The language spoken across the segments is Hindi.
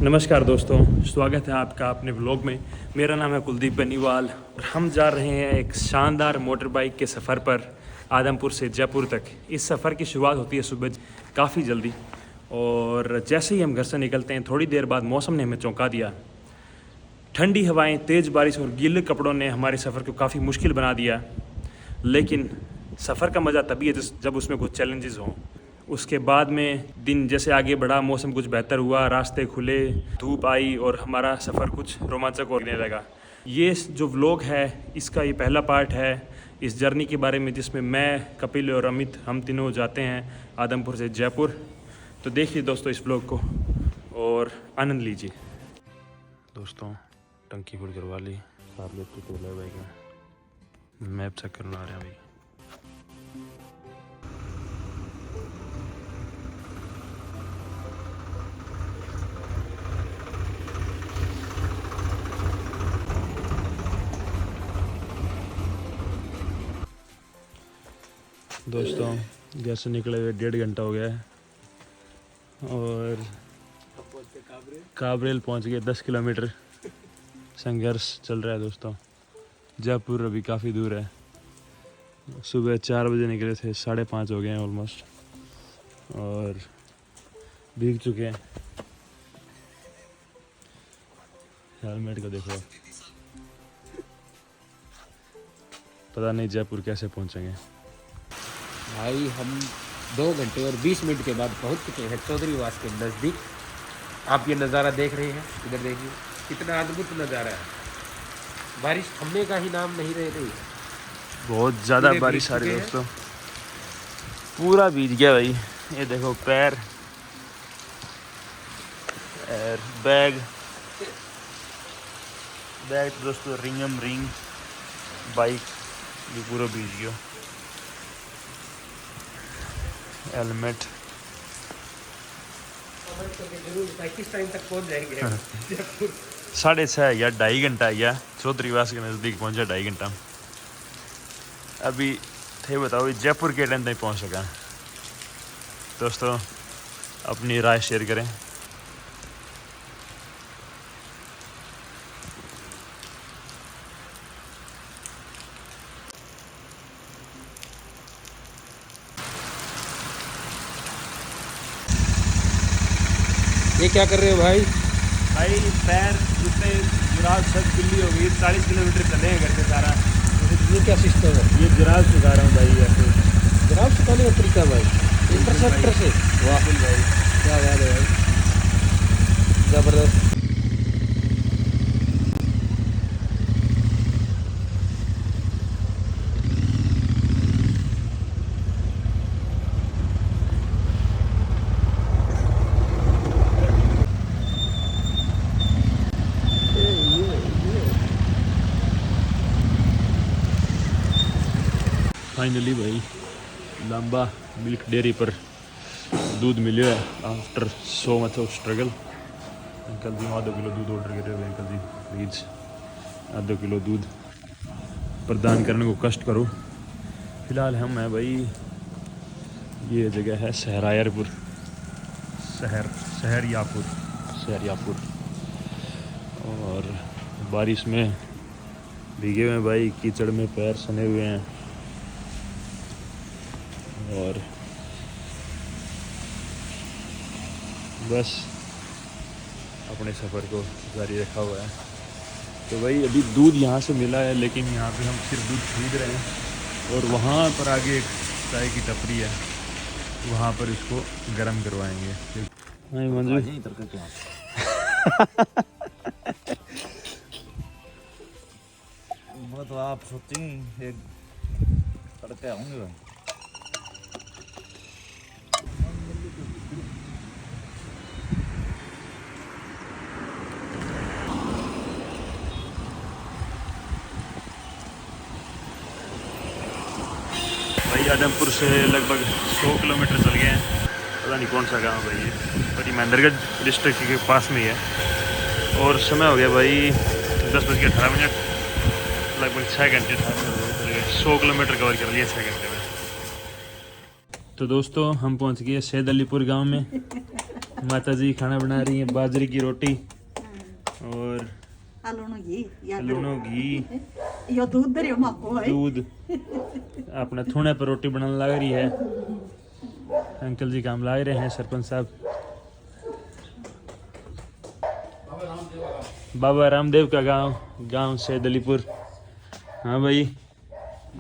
नमस्कार दोस्तों, स्वागत है आपका अपने व्लॉग में। मेरा नाम है कुलदीप बनीवाल और हम जा रहे हैं एक शानदार मोटर बाइक के सफ़र पर आदमपुर से जयपुर तक। इस सफ़र की शुरुआत होती है सुबह काफ़ी जल्दी और जैसे ही हम घर से निकलते हैं थोड़ी देर बाद मौसम ने हमें चौंका दिया। ठंडी हवाएं, तेज़ बारिश और गीले कपड़ों ने हमारे सफ़र को काफ़ी मुश्किल बना दिया। लेकिन सफ़र का मज़ा तभी है जब उसमें कुछ चैलेंजेस हों। उसके बाद में दिन जैसे आगे बढ़ा, मौसम कुछ बेहतर हुआ, रास्ते खुले, धूप आई और हमारा सफ़र कुछ रोमांचक होने लगा। ये जो व्लॉग है इसका ये पहला पार्ट है इस जर्नी के बारे में, जिसमें मैं, कपिल और अमित हम तीनों जाते हैं आदमपुर से जयपुर। तो देखिए दोस्तों इस व्लॉग को और आनंद लीजिए। दोस्तों टंकी फुल करवा ली, भाई का मैप चेक करवा रहे हैं भाई। दोस्तों घर से निकले हुए 1.5 घंटा हो गया है और काबरेल पहुंच गए। 10 किलोमीटर संघर्ष चल रहा है दोस्तों। जयपुर अभी काफ़ी दूर है। सुबह 4 बजे निकले थे, 5:30 हो गए हैं ऑलमोस्ट और भीग चुके हैं। हेलमेट को देखो, पता नहीं जयपुर कैसे पहुंचेंगे भाई। हम 2 घंटे और 20 मिनट के बाद पहुंच चुके हैं चौधरीवास के नज़दीक। आप ये नज़ारा देख रहे हैं, इधर देखिए कितना अद्भुत नज़ारा है। बारिश थमने का ही नाम नहीं ले रही। बहुत ज़्यादा बारिश आ रही है दोस्तों, पूरा भीग गया भाई। ये देखो पैर और बैग दोस्तों, रिंग बाइक ये पूरा भीग गया। हेलमेट किस टाइम तक पहुंच जाएंगे? 6:30 या 2.5 घंटा या चौधरीवास के नज़दीक पहुंचा। 2.5 घंटा अभी थे। बताओ जयपुर के टाइम तक पहुंच सका। दोस्तों अपनी राय शेयर करें। ये क्या कर रहे हो भाई? भाई पैर जितने जुराब सब गिल्ली हो गई। 40 किलोमीटर चले हैं घर से सारा। ये क्या सिस्टम है? ये जुराब सिखा रहा हूँ भाई। ऐसे जनाब सिखाने का तरीका भाई, इंटरसेप्टर से। वाह भाई, क्या बात है भाई, जबरदस्त। फाइनली भाई लंबा मिल्क डेयरी पर दूध मिले है after so much of struggle. Uncle ji 2 kilo दूध ऑर्डर करे हुए। अंकल जी प्लीज़ 2 किलो दूध प्रदान करने को कष्ट करो। फिलहाल हम हैं भाई, ये जगह है सहरियापुर और बारिश में भीगे हुए भाई, कीचड़ में पैर सने हुए हैं और बस अपने सफ़र को जारी रखा हुआ है। तो भाई अभी दूध यहाँ से मिला है, लेकिन यहाँ पे हम सिर्फ दूध खरीद रहे हैं और वहाँ पर आगे एक चाय की टपरी है, वहाँ पर इसको गर्म करवाएंगे। नहीं मंजू वो तो आप सोचेंगे एक तड़के आऊँगे। भाई आदमपुर से लगभग 100 किलोमीटर चल गए हैं। पता नहीं कौन सा गांव है भाई, ये बड़ी महेंद्रगढ़ डिस्ट्रिक्ट के पास में ही है। और समय हो गया भाई 10:18। लगभग 6 घंटे 100 किलोमीटर कवर कर लिया 6 घंटे में। तो दोस्तों हम पहुंच गए सैद अलीपुर गांव में। माता जी खाना बना रही हैं, बाजरे की रोटी और लूणो घी यो दूध दरियो माको है दूध। अपना थूने पर रोटी बनाने लग रही है। अंकल जी काम ला रहे हैं, सरपंच साहब। बाबा रामदेव का गांव से दलीपुर। हाँ भाई,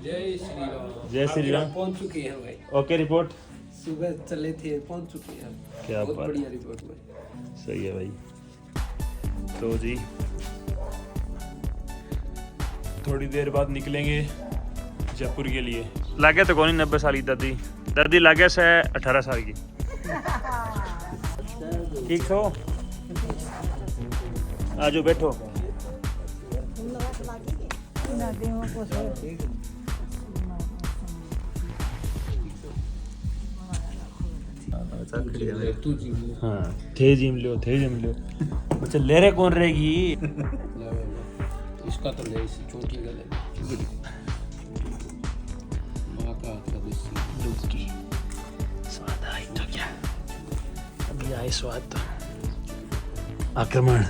जय श्री राम। जय श्री राम। पहुंच चुके हैं भाई, ओके रिपोर्ट। सुबह चले थे, पहुंच चुके हैं। क्या बहुत बात। बढ़िया रिपोर्ट भाई। सही है भाई। तो जी थोड़ी देर बाद निकलेंगे जयपुर के लिए। लागे तो कौन 90 साल की दादी, दादी लागे से 18 साल की। ठीक हो, आजो बैठो। तू जी ले। हाँ थे जिम लियो, थे जिम लियो। अच्छा ले रहे कौन रहेगी? इसका तो नहीं, इसी छोटी गले माँ का हाथ का देसी दूध की स्वाद आई तो क्या, अभी आए स्वाद तो आक्रमण।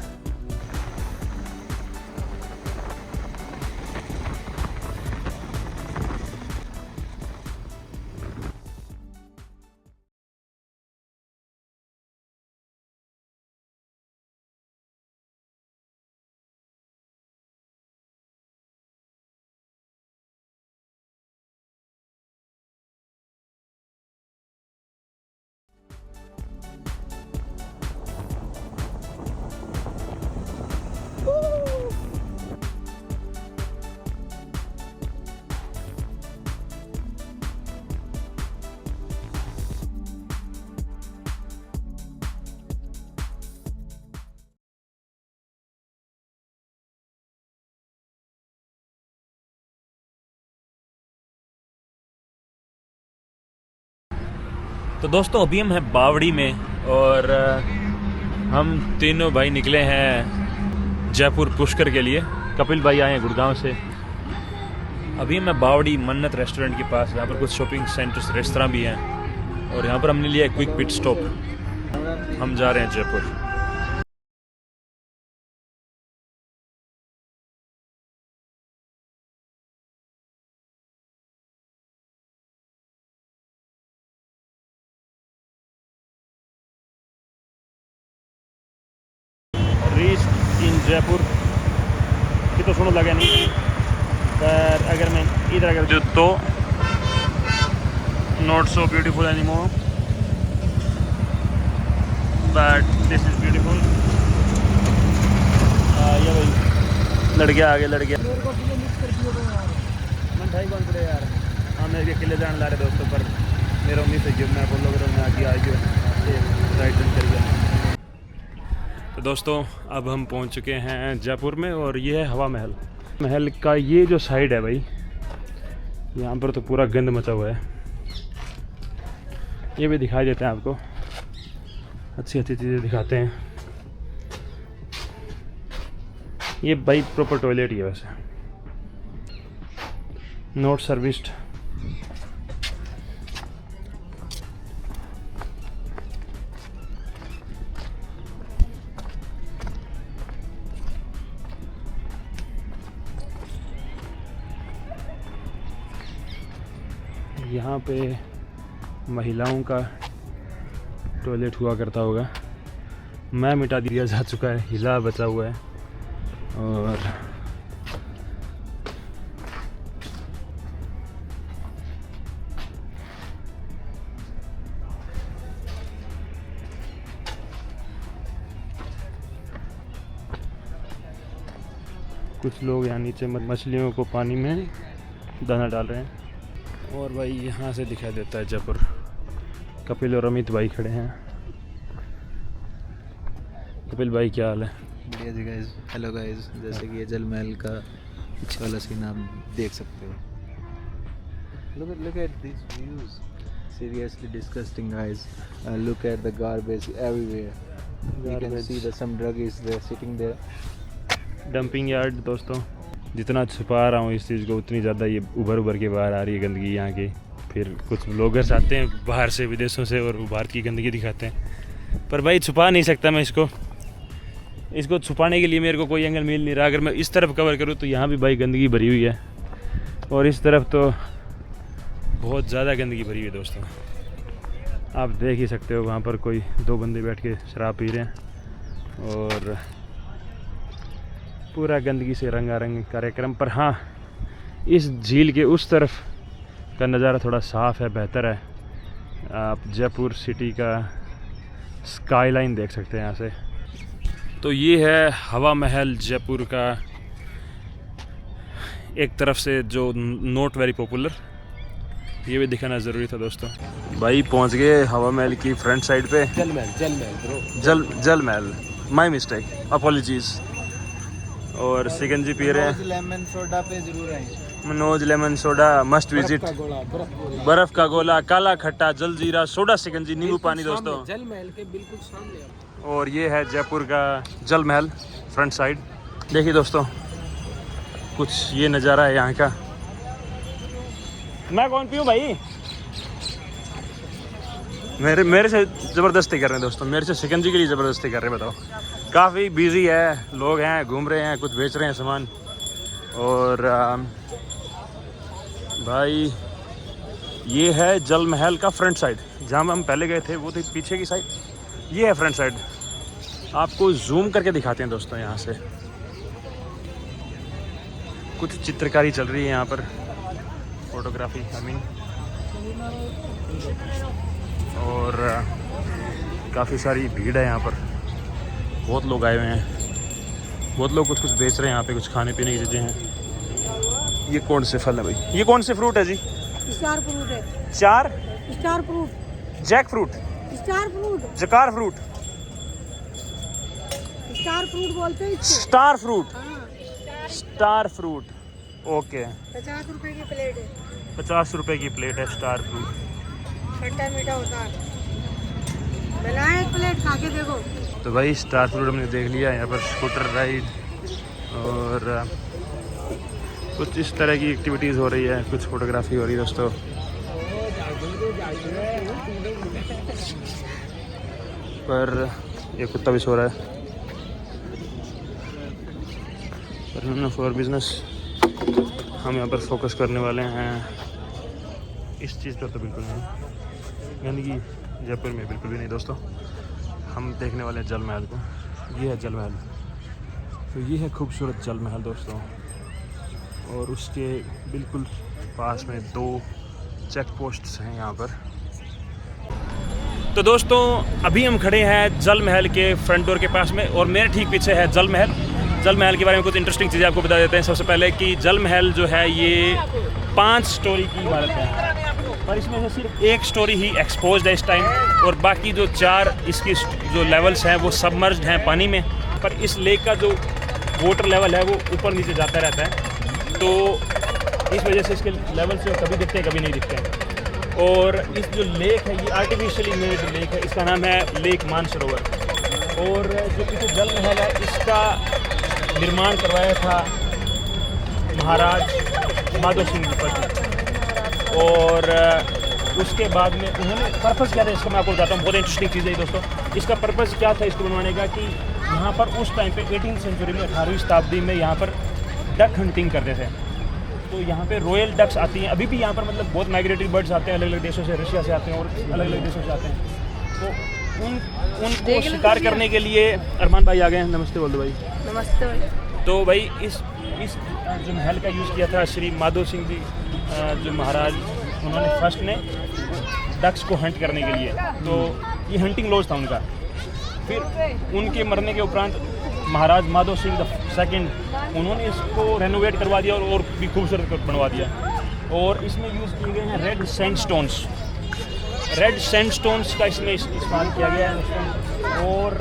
तो दोस्तों अभी हम हैं बावड़ी में और हम तीनों भाई निकले हैं जयपुर पुष्कर के लिए। कपिल भाई आए हैं गुड़गांव से। अभी मैं बावड़ी मन्नत रेस्टोरेंट के पास, यहाँ पर कुछ शॉपिंग सेंटर्स रेस्तरां भी हैं और यहाँ पर हमने लिया क्विक पिट स्टॉप। हम जा रहे हैं जयपुर। इन जयपुर की तो सुनो लगे नहीं, पर अगर मैं इधर अगर जो तो not so beautiful anymore, but this is beautiful. ये भाई लड़के आगे लड़के मन ढाई कौन पड़े यार। हाँ मेरे किले जाने ला रहे दोस्तों, पर मेरा उम्मीद है कि मैं बोलो अगर मैं आगे आ गया राइट टर्न कर गया। तो दोस्तों अब हम पहुंच चुके हैं जयपुर में और ये है हवा महल। महल का ये जो साइड है भाई, यहाँ पर तो पूरा गंद मचा हुआ है। ये भी दिखाई देते हैं आपको, अच्छी अच्छी चीज़ें दिखाते हैं। ये भाई प्रॉपर टॉयलेट ही है वैसे, नॉट सर्विस्ड। यहाँ पे महिलाओं का टॉयलेट हुआ करता होगा, मैं मिटा दिया जा चुका है, हिला बचा हुआ है। और कुछ लोग यहाँ नीचे मछलियों को पानी में दाना डाल रहे हैं। और भाई यहाँ से दिखाई देता है जयपुर। कपिल और अमित भाई खड़े हैं। कपिल भाई क्या हाल है? बढ़िया जी गाइस, हेलो गाइस। जैसे कि ये जल महल का पीछे वाला सीन आप देख सकते हो। Look at these views. Seriously disgusting guys. Look at the garbage everywhere. You can see that some druggies they're sitting there. Dumping yard दोस्तों, जितना छुपा रहा हूँ इस चीज़ को उतनी ज़्यादा ये उभर के बाहर आ रही है गंदगी यहाँ की। फिर कुछ ब्लॉगर्स आते हैं बाहर से, विदेशों से, और वो भारत की गंदगी दिखाते हैं। पर भाई छुपा नहीं सकता मैं इसको छुपाने के लिए मेरे को कोई एंगल मिल नहीं रहा। अगर मैं इस तरफ कवर करूँ तो यहाँ भी भाई गंदगी भरी हुई है, और इस तरफ तो बहुत ज़्यादा गंदगी भरी हुई है दोस्तों। आप देख ही सकते हो वहाँ पर कोई 2 बंदे बैठ के शराब पी रहे हैं और पूरा गंदगी से रंगारंग कार्यक्रम। पर हाँ, इस झील के उस तरफ का नज़ारा थोड़ा साफ़ है, बेहतर है। आप जयपुर सिटी का स्काईलाइन देख सकते हैं यहाँ से। तो ये है हवा महल जयपुर का, एक तरफ से जो नॉट वेरी पॉपुलर, ये भी दिखाना ज़रूरी था दोस्तों। भाई पहुँच गए हवा महल की फ्रंट साइड पे। जल महल ब्रो, जल महल, माय मिस्टेक, अपॉलॉजीज। और सिकंजी पी रहे हैं। लेमन सोडा पे जरूर आएंगे। Manoj lemon soda must visit. बर्फ का गोला, काला खट्टा, जलजीरा, सोडा, सिकंजी, नींबू पानी दोस्तों। जल महल के बिल्कुल सामने। और ये है जयपुर का जल महल फ्रंट साइड। देखिए दोस्तों, कुछ ये नज़ारा है यहाँ का। मैं कौन पीऊँ भाई? मेरे से ज़बरदस्ती कर रहे हैं दोस्तों, मेरे से शिकंजी के लिए ज़बरदस्ती कर रहे हैं। बताओ, काफ़ी बिजी है, लोग हैं, घूम रहे हैं, कुछ बेच रहे हैं सामान। और भाई ये है जल महल का फ्रंट साइड, जहाँ हम पहले गए थे वो थी पीछे की साइड। ये है फ्रंट साइड, आपको जूम करके दिखाते हैं दोस्तों। यहाँ से कुछ चित्रकारी चल रही है यहाँ पर, फोटोग्राफी आई मीन। और काफ़ी सारी भीड़ है यहाँ पर, बहुत लोग आए हुए हैं, बहुत लोग कुछ बेच रहे हैं यहाँ पे, कुछ खाने पीने की चीज़ें हैं। ये कौन से फल है भाई? ये कौन से फ्रूट है जी? स्टार फ्रूट है। Star fruit, jackfruit, star fruit, जकार फ्रूट, स्टार फ्रूट बोलते हैं इसको। स्टार फ्रूट, हाँ, स्टार फ्रूट, ओके। 50 रुपए की प्लेट है। 50 रुपए की प्लेट है स्टार फ्रूट। खट्टा मीठा होता है, बनाए एक प्लेट खा के देखो। तो भाई स्टार फ्रूट हमने देख लिया। यहाँ पर स्कूटर राइड और कुछ इस तरह की एक्टिविटीज़ हो रही है, कुछ फोटोग्राफी हो रही है दोस्तों। पर ये कुत्ता भी सो रहा है। पर फॉर बिजनेस हम यहाँ पर फोकस करने वाले हैं इस चीज़ पर तो बिल्कुल नहीं, गंदगी जयपुर में बिल्कुल भी नहीं दोस्तों। हम देखने वाले हैं जल महल को। ये है जल महल, तो ये है खूबसूरत जल महल दोस्तों। और उसके बिल्कुल पास में 2 चेक पोस्ट्स हैं यहाँ पर। तो दोस्तों अभी हम खड़े हैं जल महल के फ्रंट डोर के पास में, और मेरे ठीक पीछे है जल महल। जल महल के बारे में कुछ इंटरेस्टिंग चीज़ें आपको बता देते हैं। सबसे पहले कि जल महल जो है ये 5 स्टोरी की इमारत है, पर इसमें से सिर्फ 1 स्टोरी ही एक्सपोज्ड है इस टाइम, और बाकी जो 4 इसकी जो लेवल्स हैं वो सबमर्ज्ड हैं पानी में। पर इस लेक का जो वाटर लेवल है वो ऊपर नीचे जाता रहता है, तो इस वजह से इसके लेवल से कभी दिखते हैं कभी नहीं दिखते हैं। और इस जो लेक है ये आर्टिफिशियली मेड लेक है, इसका नाम है लेक मानसरोवर। और जो पीछे जल महल है इसका निर्माण करवाया था महाराज माधो सिंह द्विवेदी। और उसके बाद में उन्होंने पर्पज़ क्या था इसका मैं आपको बताता हूँ। बहुत इंटरेस्टिंग चीज़ है दोस्तों। इसका पर्पज़ क्या था इसको बनवाने का, कि यहाँ पर उस टाइम पे 18वीं सेंचुरी में 18वीं शताब्दी में यहाँ पर डक हंटिंग करते थे। तो यहाँ पे रॉयल डक्स आती हैं, अभी भी यहाँ पर मतलब बहुत माइग्रेटरी बर्ड्स आते हैं अलग अलग देशों से, रशिया से आते हैं और अलग अलग देशों से आते हैं। तो उनको शिकार करने के लिए अरमान भाई आ गए हैं। नमस्ते बोल दो भाई। नमस्ते भाई। तो भाई इस जो महल का यूज़ किया था श्री माधो सिंह जी जो महाराज, उन्होंने फर्स्ट ने डक्स को हंट करने के लिए, तो ये हंटिंग लॉज था उनका। फिर उनके मरने के उपरांत महाराज माधो सिंह द सेकंड, उन्होंने इसको रेनोवेट करवा दिया और भी खूबसूरत बनवा दिया। और इसमें यूज़ किए गए हैं रेड सैंडस्टोन्स। रेड सैंडस्टोन्स का इसमें इस्तेमाल किया गया है। और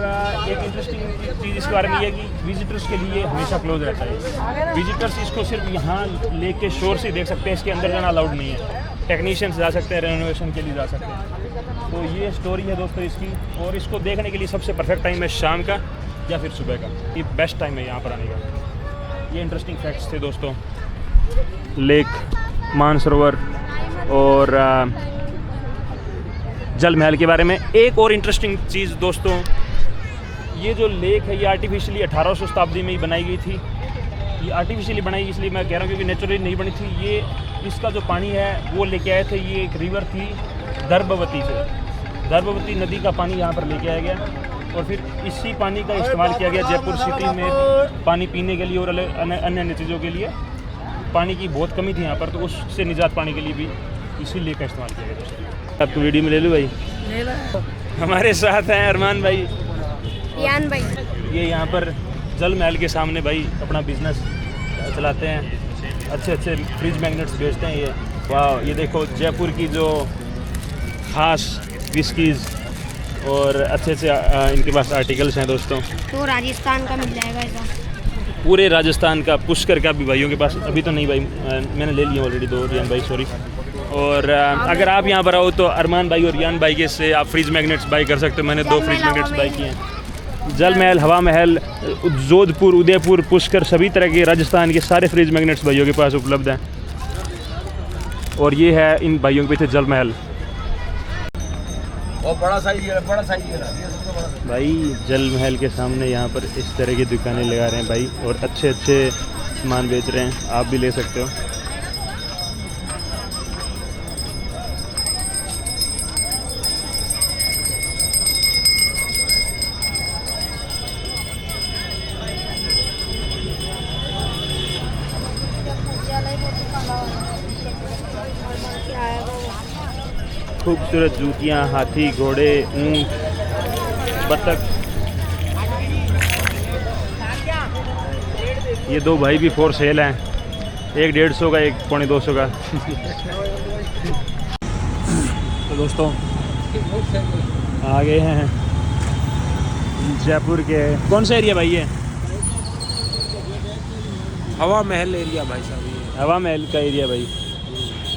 एक इंटरेस्टिंग चीज़ इसके बारे में ये है कि विजिटर्स के लिए हमेशा क्लोज रहता है। विजिटर्स इसको सिर्फ यहाँ लेक के शोर से देख सकते हैं, इसके अंदर जाना अलाउड नहीं है। टेक्नीशियंस जा सकते हैं, रेनोवेशन के लिए जा सकते हैं। तो ये स्टोरी है दोस्तों इसकी। और इसको देखने के लिए सबसे परफेक्ट टाइम है शाम का या फिर सुबह का, ये बेस्ट टाइम है यहाँ पर आने का। ये इंटरेस्टिंग फैक्ट्स थे दोस्तों लेक मानसरोवर और जल महल के बारे में। एक और इंटरेस्टिंग चीज़ दोस्तों, ये जो लेक है ये आर्टिफिशियली 1800 शताब्दी में ही बनाई गई थी। ये आर्टिफिशियली बनाई इसलिए मैं कह रहा हूँ क्योंकि नेचुरली नहीं बनी थी। ये इसका जो पानी है वो लेके आए थे, ये एक रिवर थी दर्भवती से, दर्भवती नदी का पानी यहाँ पर लेके आया गया और फिर इसी पानी का इस्तेमाल किया गया जयपुर सिटी में पानी पीने के लिए और अन्य अन्य चीज़ों के लिए। पानी की बहुत कमी थी यहाँ पर, तो उससे निजात पाने के लिए भी इसी लेक का इस्तेमाल किया गया। आपको वीडियो में ले लूँ भाई? ले लो। हमारे साथ हैं अरमान भाई, यान भाई। ये यहाँ पर जल महल के सामने भाई अपना बिजनेस चलाते हैं, अच्छे अच्छे फ्रिज मैग्नेट्स बेचते हैं ये। वाह, ये देखो जयपुर की जो खास विस्कीज़ और अच्छे अच्छे इनके पास आर्टिकल्स हैं दोस्तों। तो राजस्थान का मिल जाएगा ऐसा? पूरे राजस्थान का, पुष्कर का भी भाइयों के पास अभी तो नहीं भाई, मैंने ले लिया ऑलरेडी 2 रियान भाई, सॉरी। और अगर आप यहाँ पर आओ तो अरमान भाई और रियान भाई के से आप फ्रिज मैग्नेट्स बाई कर सकते हो। मैंने 2 फ्रिज मैग्नेट्स बाई किए हैं। जल महल, हवा महल, जोधपुर, उदयपुर, पुष्कर, सभी तरह के राजस्थान के सारे फ्रिज मैग्नेट्स भाइयों के पास उपलब्ध हैं। और ये है इन भाइयों के पीछे जल महल। और बड़ा साइज है, बड़ा साइज है भाई जल महल के सामने यहाँ पर इस तरह की दुकानें लगा रहे हैं भाई, और अच्छे अच्छे सामान बेच रहे हैं, आप भी ले सकते हो। खूबसूरत जूतियाँ, हाथी, घोड़े, ऊँट, बतख। ये 2 भाई भी फॉर सेल हैं, एक 150 का, एक 250 का। तो दोस्तों आ गए हैं जयपुर के, कौन सा एरिया भाई ये? हवा महल एरिया भाई साहब, ये हवा महल का एरिया भाई।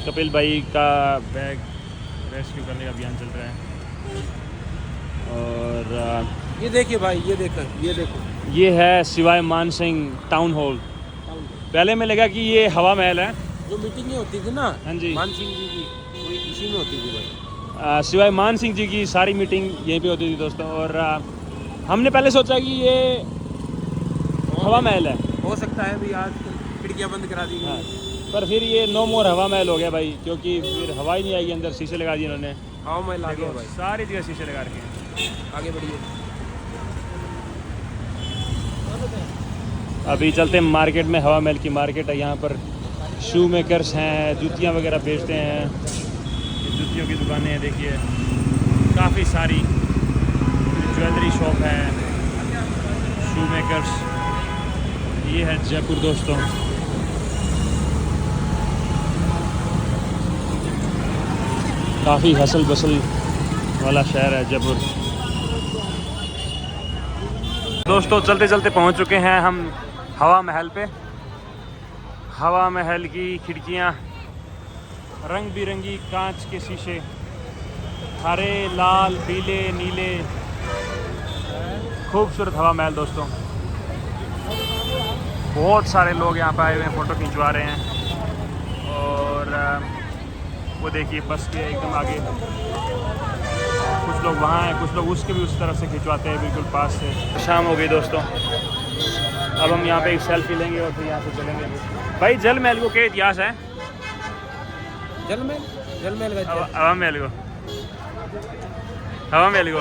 कपिल भाई का बैग रेस्क्यू करने का अभियान चल रहा है। और ये देखिए भाई, ये देखो ये है शिवाय मान सिंह टाउन हॉल। पहले में लगा कि ये हवा महल है। जो मीटिंगें होती थी ना, हाँ जी, मान सिंह जी की, वो इसी में होती थी भाई। शिवाय मान सिंह जी की सारी मीटिंग यहीं पे होती थी दोस्तों। और हमने पहले सोचा कि ये हवा महल है, हो सकता है भी आज खिड़कियाँ बंद करा दी हाँ, गई, पर फिर ये नो मोर हवा महल हो गया भाई, क्योंकि फिर हवा ही नहीं आएगी अंदर, शीशे लगा दिए उन्होंने। हवा महल आ गया भाई। सारी जगह शीशे लगा रखे हैं। आगे बढ़िए। अभी चलते हैं मार्केट में। हवा महल की मार्केट है, यहाँ पर शू मेकर्स हैं, जूतियाँ वगैरह बेचते हैं। ये जूतियों की दुकानें हैं, देखिए काफ़ी सारी। ज्वेलरी शॉप है, शू मेकर्स। ये है जयपुर दोस्तों। काफ़ी हसल बसल वाला शहर है जयपुर। दोस्तों चलते चलते पहुंच चुके हैं हम हवा महल पे। हवा महल की खिड़कियां, रंग बिरंगी कांच के शीशे, हरे, लाल, पीले, नीले, खूबसूरत हवा महल दोस्तों। बहुत सारे लोग यहाँ पे आए हुए हैं, फ़ोटो खिंचवा रहे हैं। और वो देखिए बस के एकदम आगे कुछ लोग वहाँ हैं, कुछ लोग उसके भी उस तरफ से खिंचवाते हैं, बिल्कुल पास से। शाम हो गई दोस्तों, अब हम यहाँ पे एक सेल्फी लेंगे और फिर यहाँ से चलेंगे। भाई जल महल को क्या इतिहास है? जल महल का हवा महल को, हवा महल को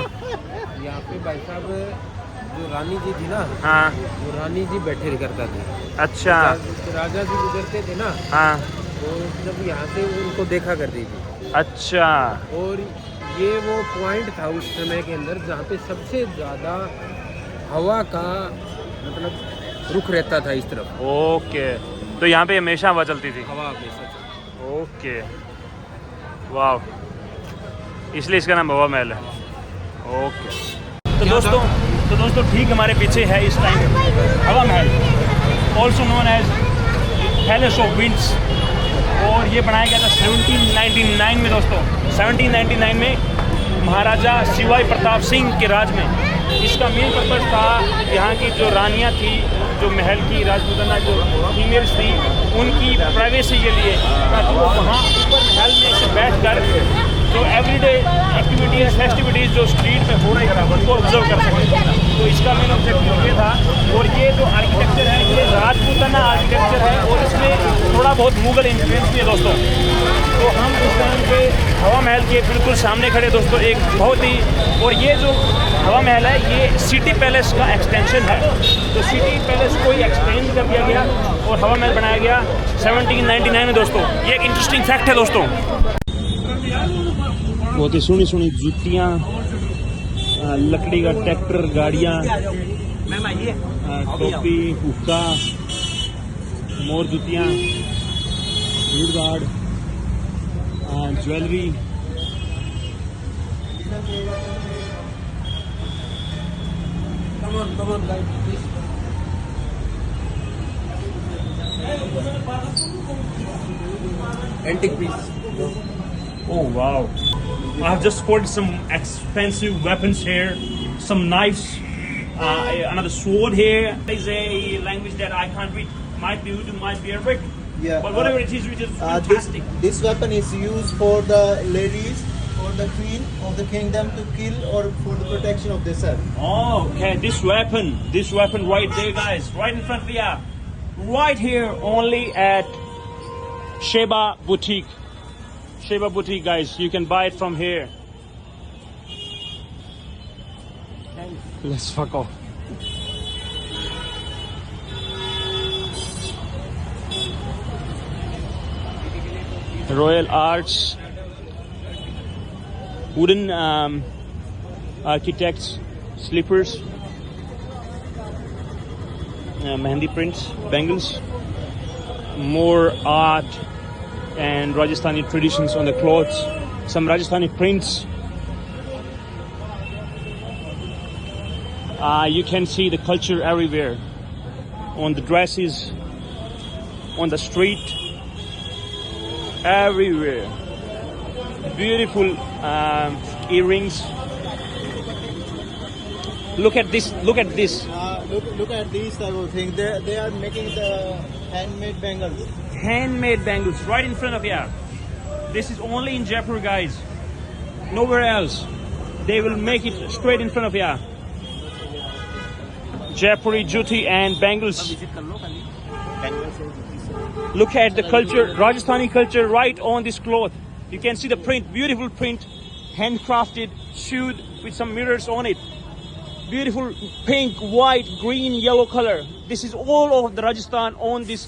यहाँ पे भाई साहब जो रानी जी थी ना, हाँ, वो रानी जी बैठे करता थे। अच्छा, राजा जी गुजरते थे ना, हाँ, तो जब यहाँ से उनको देखा करती थी। अच्छा। और ये वो पॉइंट था उस समय के अंदर जहाँ पे सबसे ज़्यादा हवा का मतलब रुख रहता था इस तरफ। ओके, तो यहाँ पे हमेशा हवा चलती थी। हवा हमेशा चलती। ओके, वाह, इसलिए इसका नाम हवा महल है। ओके, तो दोस्तों ठीक हमारे पीछे है इस time Hawa Mahal, also known as palace of winds. और ये बनाया गया था 1799 में दोस्तों। 1799 में महाराजा शिवाई प्रताप सिंह के राज में। इसका मेन पर्पज़ था यहाँ की जो रानियाँ थी, जो महल की राजपूताना जो फीमेल्स थी, उनकी प्राइवेसी के लिए, ताकि वो वहाँ ऊपर महल में से बैठ कर तो एवरीडे एक्टिविटीज़ फेस्टिविटीज़ जो स्ट्रीट में हो रही है उनको ऑब्जर्व कर सकें। तो इसका मेन ऑब्जेक्टिव ये था। और ये जो आर्किटेक्चर है ये राजपूताना आर्किटेक्चर है और इसमें थोड़ा बहुत मुगल इन्फ्लुएंस भी है दोस्तों। तो हम इस टाइम पे हवा महल के बिल्कुल सामने खड़े दोस्तों, एक बहुत ही, और ये जो हवा महल है ये सिटी पैलेस का एक्सटेंशन है। तो सिटी पैलेस को ही एक्सटेंड कर दिया गया और हवा महल बनाया गया 1799 में दोस्तों। ये एक इंटरेस्टिंग फैक्ट है दोस्तों। बहुत ही सुनी सुनी जूतियाँ, लकड़ी का ट्रैक्टर, गाड़ियाँ, टोपी, हुक्का, मोर जूतियाँ, भीड़ भाड़, jewellery. Antique piece. Oh wow! I have just spotted some expensive weapons here, some knives, another sword here. There is a language that I can't read. Might be Urdu, might be Arabic. Yeah, But whatever it is fantastic. this weapon is used for the ladies or the queen of the kingdom to kill or for the protection of themselves. Oh, okay. This weapon right there, guys, right in front of you, right here, only at Sheba Boutique. Sheba Boutique, guys. You can buy it from here. Let's fuck off. Royal Arts, wooden architects, slippers, Mehndi prints, bangles, more art and Rajasthani traditions on the clothes, some Rajasthani prints. You can see the culture everywhere, on the dresses, on the street, everywhere. Beautiful earrings. Look at this. Look at this. Look at these type of things. They are making the handmade bangles. Handmade bangles right in front of you. This is only in Jaipur, guys. Nowhere else. They will make it straight in front of you. Jaipuri juti and bangles. Look at the culture, Rajasthani culture right on this cloth. You can see the print, beautiful print, handcrafted, sewed with some mirrors on it. Beautiful pink, white, green, yellow color. This is all of the Rajasthan on this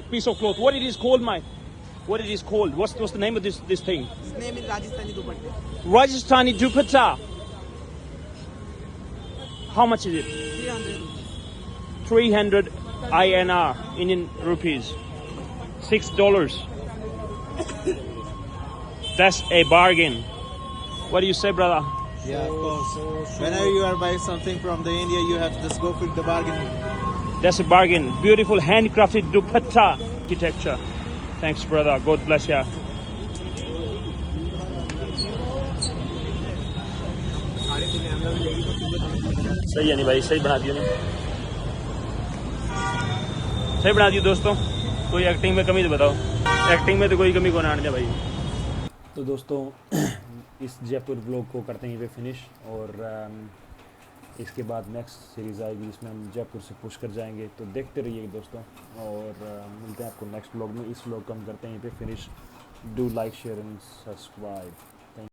piece of cloth. What it is called, Mike? What it is called? What's the name of this thing? His name is Rajasthani Dupatta. Rajasthani dupatta. How much is it? 300. 300 INR, Indian rupees. $6. That's a bargain. What do you say, brother? Yeah, of course. Whenever you are buying something from the India, you have to just go for the bargain. That's a bargain. Beautiful handcrafted dupatta architecture. Thanks, brother. God bless you. सही है नहीं भाई, सही बना दिया नहीं, सही बना दिया दोस्तों। कोई एक्टिंग में कमी तो बताओ, एक्टिंग में तो कोई कमी को ना आने दे भाई। तो दोस्तों इस जयपुर ब्लॉग को करते हैं यहीं पे फिनिश, और इसके बाद नेक्स्ट सीरीज़ आएगी जिसमें हम जयपुर से पुश कर जाएंगे। तो देखते रहिए दोस्तों, और मिलते हैं आपको नेक्स्ट ब्लॉग में। इस ब्लॉग को हम करते हैं यहीं पे finish. Do like, share and subscribe.